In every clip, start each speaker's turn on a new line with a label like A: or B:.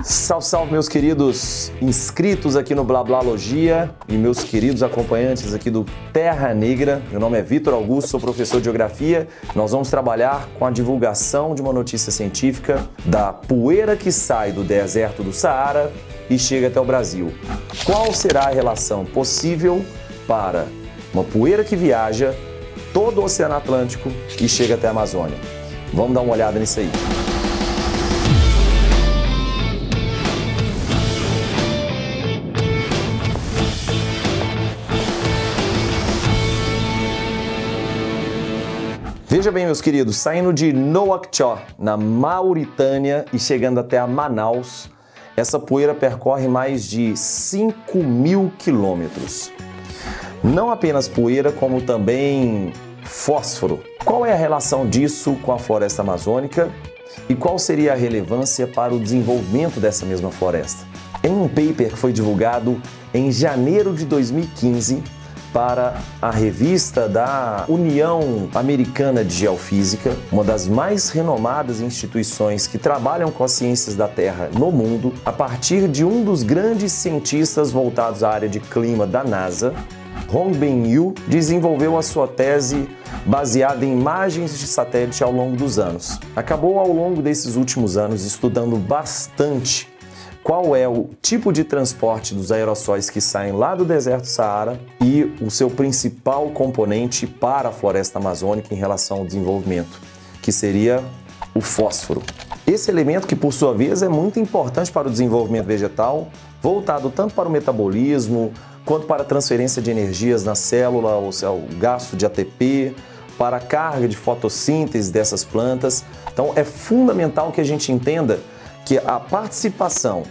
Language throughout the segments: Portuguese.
A: Salve, salve, meus queridos inscritos aqui no Blablalogia e meus queridos acompanhantes aqui do Terra Negra. Meu nome é Vitor Augusto, sou professor de Geografia. Nós vamos trabalhar com a divulgação de uma notícia científica da poeira que sai do deserto do Saara e chega até o Brasil. Qual será a relação possível para uma poeira que viaja todo o Oceano Atlântico e chega até a Amazônia? Vamos dar uma olhada nisso aí. Veja bem, meus queridos, saindo de Nouakchott, na Mauritânia, e chegando até a Manaus, essa poeira percorre mais de 5.000 quilômetros. Não apenas poeira, como também fósforo. Qual é a relação disso com a floresta amazônica e qual seria a relevância para o desenvolvimento dessa mesma floresta? Em um paper que foi divulgado em janeiro de 2015, para a revista da União Americana de Geofísica, uma das mais renomadas instituições que trabalham com as ciências da Terra no mundo, a partir de um dos grandes cientistas voltados à área de clima da NASA, Hong Ben-Yu, desenvolveu a sua tese baseada em imagens de satélite ao longo dos anos. Acabou ao longo desses últimos anos estudando bastante qual é o tipo de transporte dos aerossóis que saem lá do deserto do Saara e o seu principal componente para a floresta amazônica em relação ao desenvolvimento, que seria o fósforo. Esse elemento que, por sua vez, é muito importante para o desenvolvimento vegetal, voltado tanto para o metabolismo, quanto para a transferência de energias na célula, ou seja, o gasto de ATP, para a carga de fotossíntese dessas plantas. Então, é fundamental que a gente entenda que a participação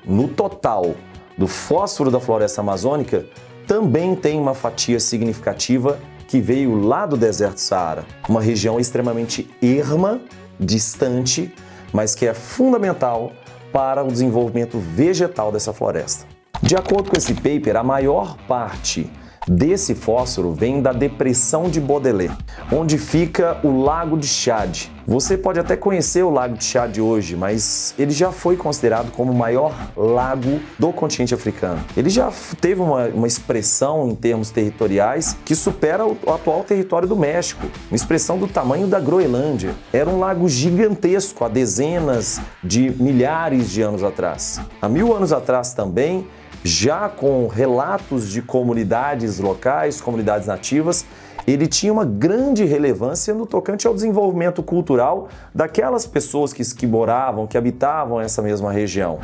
A: no total do fósforo da floresta amazônica também tem uma fatia significativa que veio lá do deserto do Saara, uma região extremamente erma, distante, mas que é fundamental para o desenvolvimento vegetal dessa floresta. De acordo com esse paper, a maior parte desse fósforo vem da depressão de Baudelaire, onde fica o Lago de Chad. Você pode até conhecer o Lago de Chad hoje, mas ele já foi considerado como o maior lago do continente africano. Ele já teve uma expressão em termos territoriais que supera o atual território do México, uma expressão do tamanho da Groenlândia. Era um lago gigantesco há dezenas de milhares de anos atrás. Há 1000 anos atrás também, já com relatos de comunidades locais, comunidades nativas, ele tinha uma grande relevância no tocante ao desenvolvimento cultural daquelas pessoas que moravam, que habitavam essa mesma região.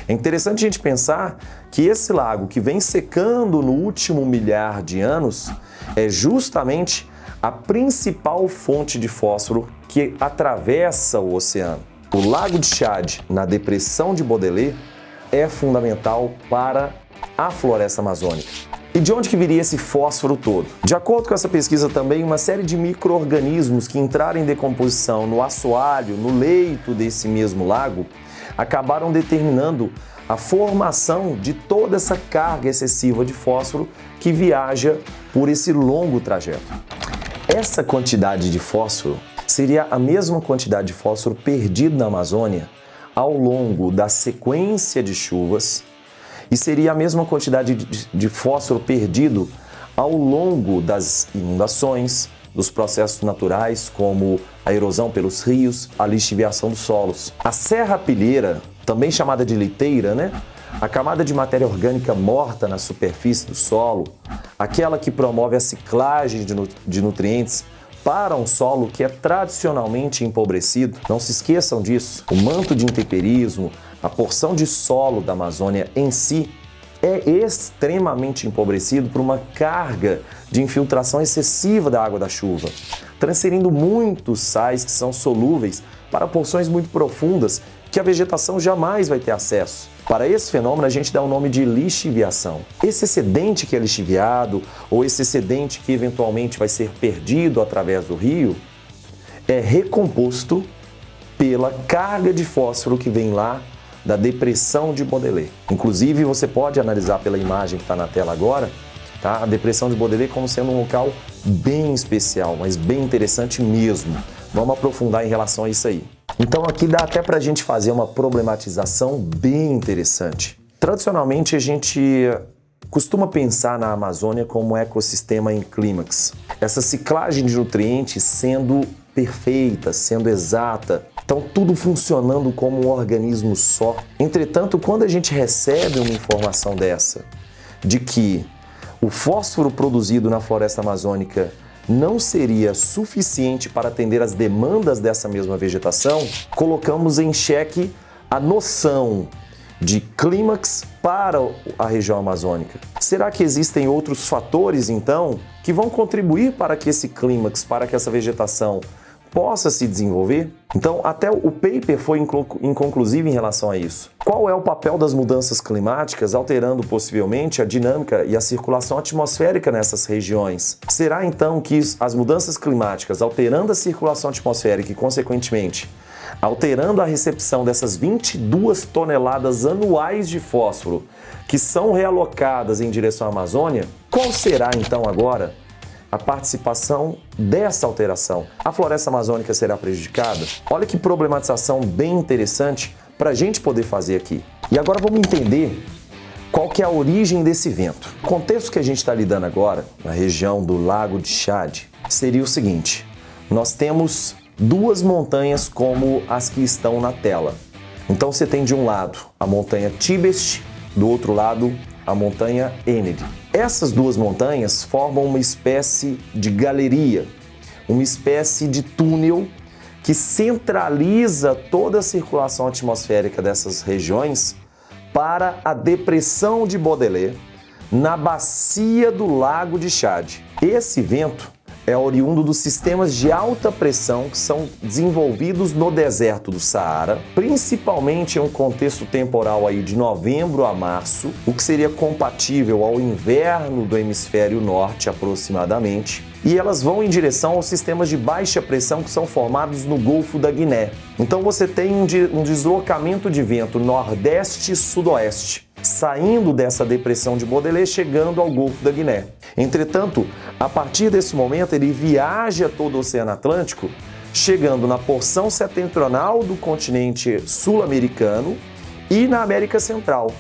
A: É interessante a gente pensar que esse lago que vem secando no último milhar de anos é justamente a principal fonte de fósforo que atravessa o oceano. O Lago de Chad, na depressão de Baudelaire, é fundamental para a floresta amazônica. E de onde que viria esse fósforo todo? De acordo com essa pesquisa também, uma série de micro-organismos que entraram em decomposição no assoalho, no leito desse mesmo lago, acabaram determinando a formação de toda essa carga excessiva de fósforo que viaja por esse longo trajeto. Essa quantidade de fósforo seria a mesma quantidade de fósforo perdido na Amazônia ao longo da sequência de chuvas e seria a mesma quantidade de fósforo perdido ao longo das inundações, dos processos naturais como a erosão pelos rios, a lixiviação dos solos. A serrapilheira, também chamada de liteira, a camada de matéria orgânica morta na superfície do solo, aquela que promove a ciclagem de nutrientes para um solo que é tradicionalmente empobrecido. Não se esqueçam disso. O manto de intemperismo, a porção de solo da Amazônia em si, é extremamente empobrecido por uma carga de infiltração excessiva da água da chuva, transferindo muitos sais que são solúveis para porções muito profundas que a vegetação jamais vai ter acesso. Para esse fenômeno, a gente dá o nome de lixiviação. Esse excedente que é lixiviado, ou esse excedente que eventualmente vai ser perdido através do rio, é recomposto pela carga de fósforo que vem lá da depressão de Baudelaire. Inclusive, você pode analisar pela imagem que está na tela agora, tá? A depressão de Baudelaire como sendo um local bem especial, mas bem interessante mesmo. Vamos aprofundar em relação a isso aí. Então aqui dá até para a gente fazer uma problematização bem interessante. Tradicionalmente a gente costuma pensar na Amazônia como um ecossistema em clímax. Essa ciclagem de nutrientes sendo perfeita, sendo exata, então tudo funcionando como um organismo só. Entretanto, quando a gente recebe uma informação dessa, de que o fósforo produzido na floresta amazônica não seria suficiente para atender às demandas dessa mesma vegetação, colocamos em xeque a noção de clímax para a região amazônica. Será que existem outros fatores, então, que vão contribuir para que esse clímax, para que essa vegetação possa se desenvolver? Então, até o paper foi inconclusivo em relação a isso. Qual é o papel das mudanças climáticas alterando possivelmente a dinâmica e a circulação atmosférica nessas regiões? Será então que as mudanças climáticas alterando a circulação atmosférica e, consequentemente, alterando a recepção dessas 22 toneladas anuais de fósforo que são realocadas em direção à Amazônia, qual será então agora a participação dessa alteração? A floresta amazônica será prejudicada? Olha que problematização bem interessante para a gente poder fazer aqui. E agora vamos entender qual que é a origem desse vento. O contexto que a gente está lidando agora, na região do Lago de Chad, seria o seguinte: nós temos duas montanhas como as que estão na tela. Então você tem de um lado a montanha Tibesti, do outro lado a montanha Enedi. Essas duas montanhas formam uma espécie de galeria, uma espécie de túnel que centraliza toda a circulação atmosférica dessas regiões para a depressão de Baudelaire na bacia do Lago de Chad. Esse vento é oriundo dos sistemas de alta pressão que são desenvolvidos no deserto do Saara, principalmente em um contexto temporal aí de novembro a março, o que seria compatível ao inverno do hemisfério norte aproximadamente, e elas vão em direção aos sistemas de baixa pressão que são formados no Golfo da Guiné. Então você tem um deslocamento de vento nordeste-sudoeste, saindo dessa depressão de Baudelaire, chegando ao Golfo da Guiné. Entretanto, a partir desse momento, ele viaja todo o Oceano Atlântico, chegando na porção setentrional do continente sul-americano e na América Central.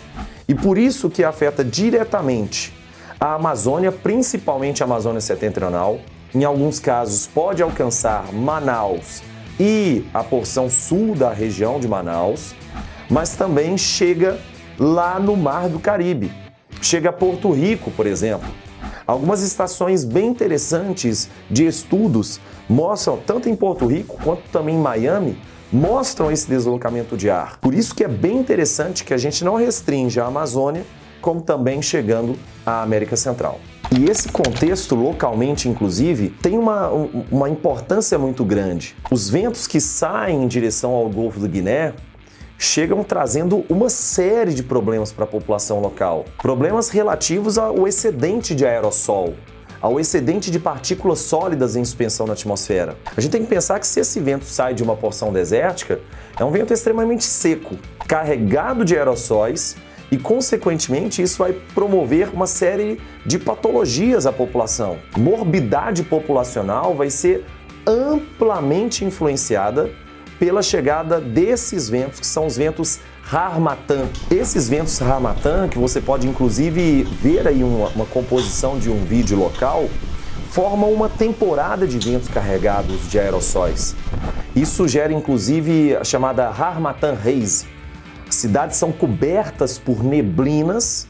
A: E por isso que afeta diretamente a Amazônia, principalmente a Amazônia Setentrional. Em alguns casos, pode alcançar Manaus e a porção sul da região de Manaus, mas também chega lá no Mar do Caribe. Chega a Porto Rico, por exemplo. Algumas estações bem interessantes de estudos mostram, tanto em Porto Rico quanto também em Miami, mostram esse deslocamento de ar. Por isso que é bem interessante que a gente não restringe a Amazônia, como também chegando à América Central. E esse contexto, localmente inclusive, tem uma importância muito grande. Os ventos que saem em direção ao Golfo da Guiné chegam trazendo uma série de problemas para a população local. Problemas relativos ao excedente de aerossol, ao excedente de partículas sólidas em suspensão na atmosfera. A gente tem que pensar que se esse vento sai de uma porção desértica, é um vento extremamente seco, carregado de aerossóis e, consequentemente, isso vai promover uma série de patologias à população. Morbidade populacional vai ser amplamente influenciada pela chegada desses ventos, que são os ventos Harmattan. Esses ventos Harmattan, que você pode inclusive ver aí uma composição de um vídeo local, formam uma temporada de ventos carregados de aerossóis. Isso gera inclusive a chamada Harmattan Haze. As cidades são cobertas por neblinas.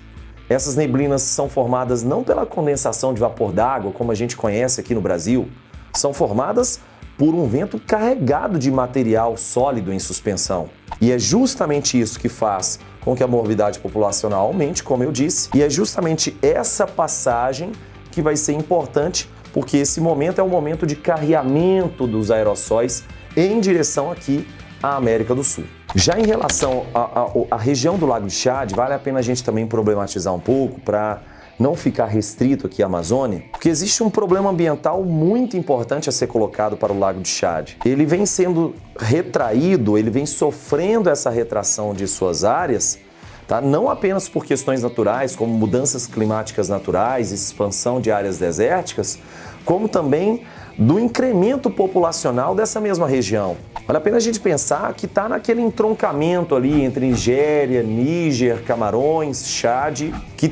A: Essas neblinas são formadas não pela condensação de vapor d'água, como a gente conhece aqui no Brasil, são formadas por um vento carregado de material sólido em suspensão. E é justamente isso que faz com que a morbidade populacional aumente, como eu disse, e é justamente essa passagem que vai ser importante, porque esse momento é o momento de carreamento dos aerossóis em direção aqui à América do Sul. Já em relação à região do Lago de Chad, vale a pena a gente também problematizar um pouco para não ficar restrito aqui à Amazônia, porque existe um problema ambiental muito importante a ser colocado para o Lago de Chad. Ele vem sendo retraído, ele vem sofrendo essa retração de suas áreas, tá? Não apenas por questões naturais, como mudanças climáticas naturais, expansão de áreas desérticas, como também do incremento populacional dessa mesma região. Vale a pena a gente pensar que está naquele entroncamento ali entre Nigéria, Níger, Camarões, Chad, que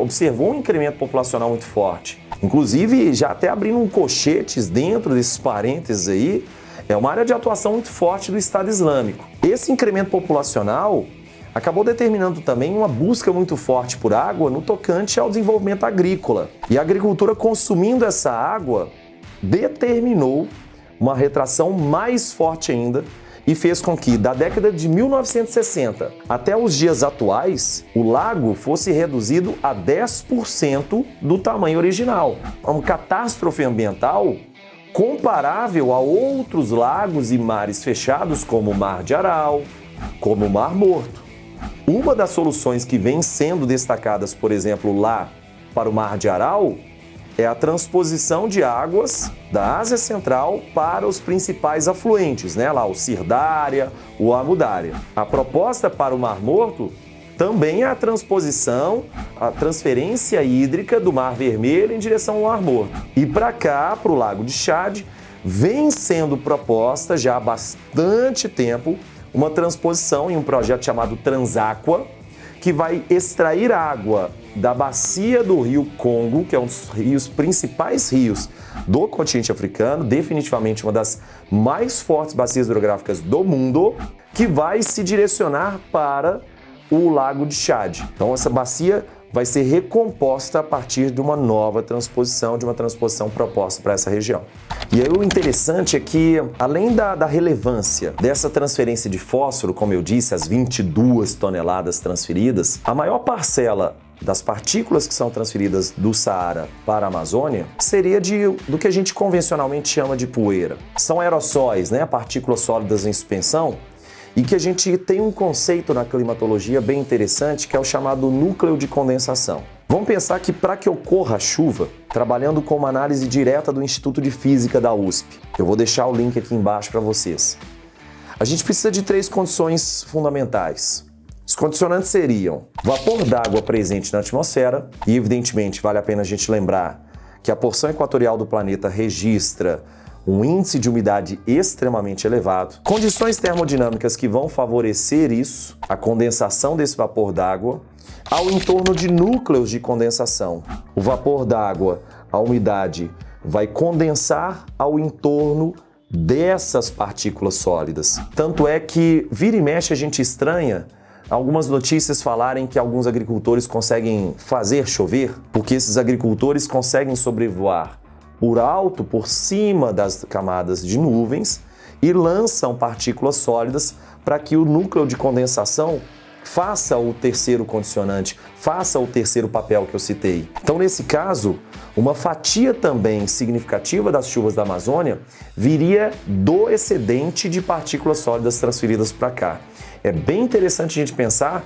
A: observou um incremento populacional muito forte. Inclusive, já até abrindo colchetes dentro desses parênteses aí, é uma área de atuação muito forte do Estado Islâmico. Esse incremento populacional acabou determinando também uma busca muito forte por água no tocante ao desenvolvimento agrícola. E a agricultura consumindo essa água determinou uma retração mais forte ainda e fez com que, da década de 1960 até os dias atuais, o lago fosse reduzido a 10% do tamanho original. Uma catástrofe ambiental comparável a outros lagos e mares fechados, como o Mar de Aral, como o Mar Morto. Uma das soluções que vem sendo destacadas, por exemplo, lá para o Mar de Aral, é a transposição de águas da Ásia Central para os principais afluentes, lá o Sirdária, o Amudária. A proposta para o Mar Morto também é a transposição, a transferência hídrica do Mar Vermelho em direção ao Mar Morto. E para cá, para o Lago de Chad, vem sendo proposta já há bastante tempo uma transposição em um projeto chamado Transaqua, que vai extrair água da bacia do rio Congo, que é um dos principais rios do continente africano, definitivamente uma das mais fortes bacias hidrográficas do mundo, que vai se direcionar para o Lago de Chad. Então essa bacia vai ser recomposta a partir de uma nova transposição, de uma transposição proposta para essa região. E aí o interessante é que, além da relevância dessa transferência de fósforo, como eu disse, as 22 toneladas transferidas, a maior parcela das partículas que são transferidas do Saara para a Amazônia seria do que a gente convencionalmente chama de poeira. São aerossóis, partículas sólidas em suspensão, e que a gente tem um conceito na climatologia bem interessante, que é o chamado núcleo de condensação. Vamos pensar que para que ocorra a chuva, trabalhando com uma análise direta do Instituto de Física da USP, eu vou deixar o link aqui embaixo para vocês. A gente precisa de 3 condições fundamentais. Os condicionantes seriam vapor d'água presente na atmosfera, e evidentemente vale a pena a gente lembrar que a porção equatorial do planeta registra um índice de umidade extremamente elevado, condições termodinâmicas que vão favorecer isso, a condensação desse vapor d'água, ao entorno de núcleos de condensação. O vapor d'água, a umidade, vai condensar ao entorno dessas partículas sólidas. Tanto é que vira e mexe a gente estranha algumas notícias falarem que alguns agricultores conseguem fazer chover, porque esses agricultores conseguem sobrevoar por alto, por cima das camadas de nuvens e lançam partículas sólidas para que o núcleo de condensação faça o terceiro condicionante, faça o terceiro papel que eu citei. Então, nesse caso, uma fatia também significativa das chuvas da Amazônia viria do excedente de partículas sólidas transferidas para cá. É bem interessante a gente pensar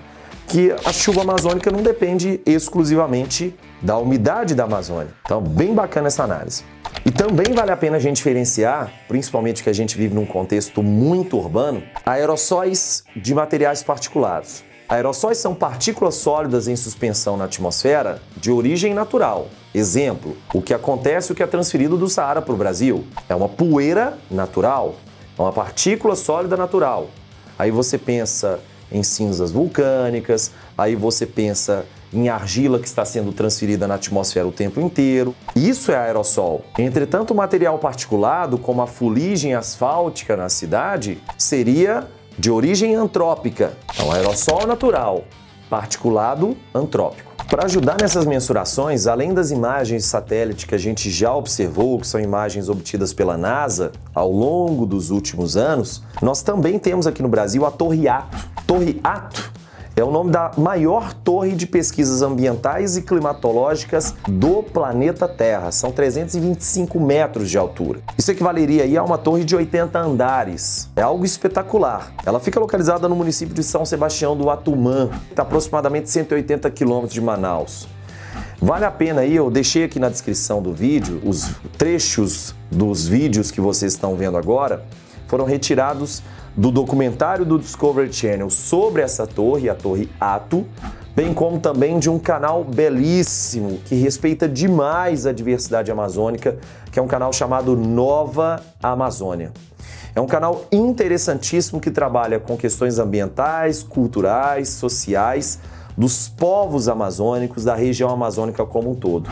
A: que a chuva amazônica não depende exclusivamente da umidade da Amazônia. Então, bem bacana essa análise. E também vale a pena a gente diferenciar, principalmente que a gente vive num contexto muito urbano, aerossóis de materiais particulados. Aerossóis são partículas sólidas em suspensão na atmosfera de origem natural. Exemplo, o que acontece, o que é transferido do Saara para o Brasil. É uma poeira natural, é uma partícula sólida natural. Aí você pensa em cinzas vulcânicas, aí você pensa em argila que está sendo transferida na atmosfera o tempo inteiro. Isso é aerossol. Entretanto, o material particulado, como a fuligem asfáltica na cidade, seria de origem antrópica. Então, aerossol natural, particulado antrópico. Para ajudar nessas mensurações, além das imagens de satélite que a gente já observou, que são imagens obtidas pela NASA ao longo dos últimos anos, nós também temos aqui no Brasil a Torre Ato. Torre Ato é o nome da maior torre de pesquisas ambientais e climatológicas do planeta Terra. São 325 metros de altura. Isso equivaleria aí a uma torre de 80 andares. É algo espetacular. Ela fica localizada no município de São Sebastião do Atumã, que está aproximadamente 180 quilômetros de Manaus. Vale a pena aí, eu deixei aqui na descrição do vídeo, os trechos dos vídeos que vocês estão vendo agora foram retirados do documentário do Discovery Channel sobre essa torre, a Torre Ato, bem como também de um canal belíssimo que respeita demais a diversidade amazônica, que é um canal chamado Nova Amazônia. É um canal interessantíssimo que trabalha com questões ambientais, culturais, sociais, dos povos amazônicos, da região amazônica como um todo.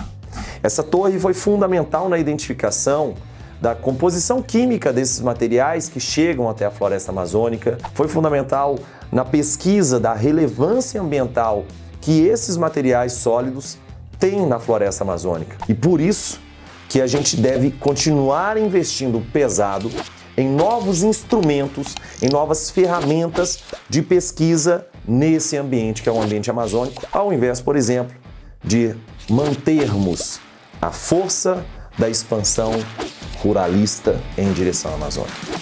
A: Essa torre foi fundamental na identificação da composição química desses materiais que chegam até a floresta amazônica, foi fundamental na pesquisa da relevância ambiental que esses materiais sólidos têm na floresta amazônica. E por isso que a gente deve continuar investindo pesado em novos instrumentos, em novas ferramentas de pesquisa nesse ambiente, que é o ambiente amazônico, ao invés, por exemplo, de mantermos a força da expansão ruralista em direção à Amazônia.